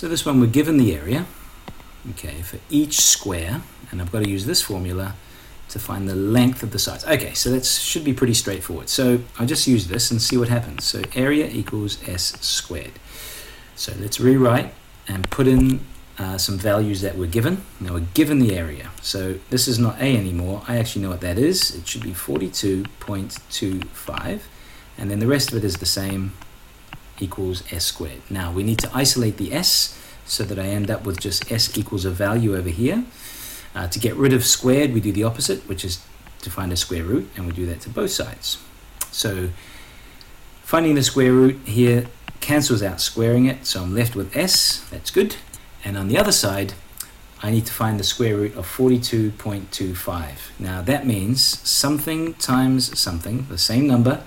So this one, we're given the area, okay, for each square, and I've got to use this formula to find the length of the sides. Okay, so that should be pretty straightforward. So I'll just use this and see what happens. So area equals s squared. So let's rewrite and put in some values that we're given. Now we're given the area. So this is not a anymore. I actually know what that is. It should be 42.25. And then the rest of it is the same, equals s squared. Now we need to isolate the s so that I end up with just s equals a value over here. To get rid of squared, we do the opposite, which is to find a square root, and we do that to both sides. So finding the square root here cancels out squaring it, so I'm left with s. That's good. And on the other side, I need to find the square root of 42.25. Now that means something times something, the same number,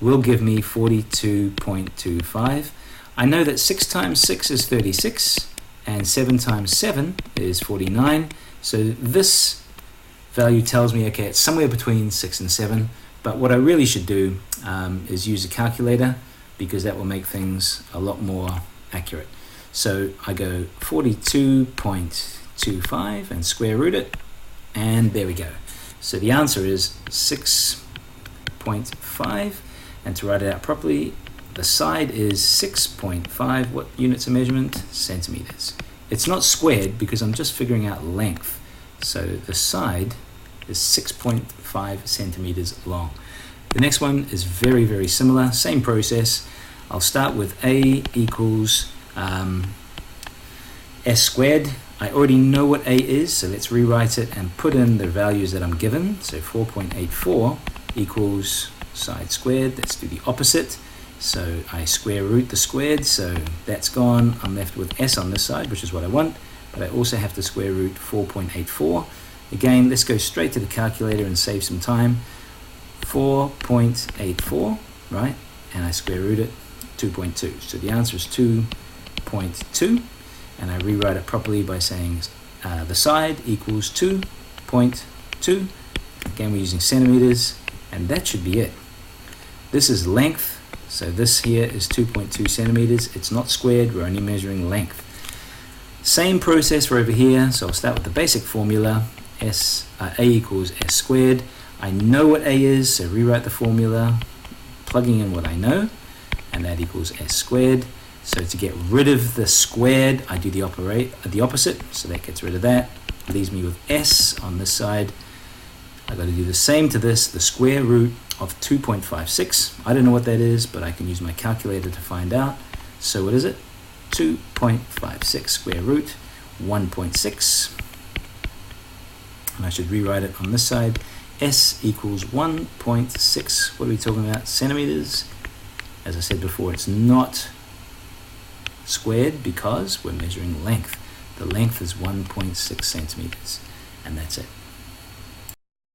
will give me 42.25. I know that 6 times 6 is 36, and 7 times 7 is 49. So this value tells me, okay, it's somewhere between 6 and 7, but what I really should do is use a calculator, because that will make things a lot more accurate. So I go 42.25 and square root it, and there we go. So the answer is 6.5, and to write it out properly, the side is 6.5, what units of measurement? Centimeters. It's not squared because I'm just figuring out length. So the side is 6.5 centimeters long. The next one is very, very similar, same process. I'll start with a equals s squared. I already know what a is, so let's rewrite it and put in the values that I'm given. So 4.84 equals side squared. Let's do the opposite. So I square root the squared, so that's gone. I'm left with s on this side, which is what I want, but I also have to square root 4.84. Again, let's go straight to the calculator and save some time. 4.84, right? And I square root it, 2.2. So the answer is 2.2, and I rewrite it properly by saying the side equals 2.2. Again, we're using centimeters, and that should be it. This is length. So this here is 2.2 centimeters. It's not squared, we're only measuring length. Same process for over here. So I'll start with the basic formula. A equals s squared. I know what a is, so rewrite the formula, plugging in what I know, and that equals s squared. So to get rid of the squared, I do the opposite, so that gets rid of that. Leaves me with s on this side. I've got to do the same to this, the square root of 2.56. I don't know what that is, but I can use my calculator to find out. So what is it? 2.56 square root 1.6. And I should rewrite it on this side. S equals 1.6. What are we talking about? Centimeters. As I said before, it's not squared because we're measuring length. The length is 1.6 centimeters. And that's it.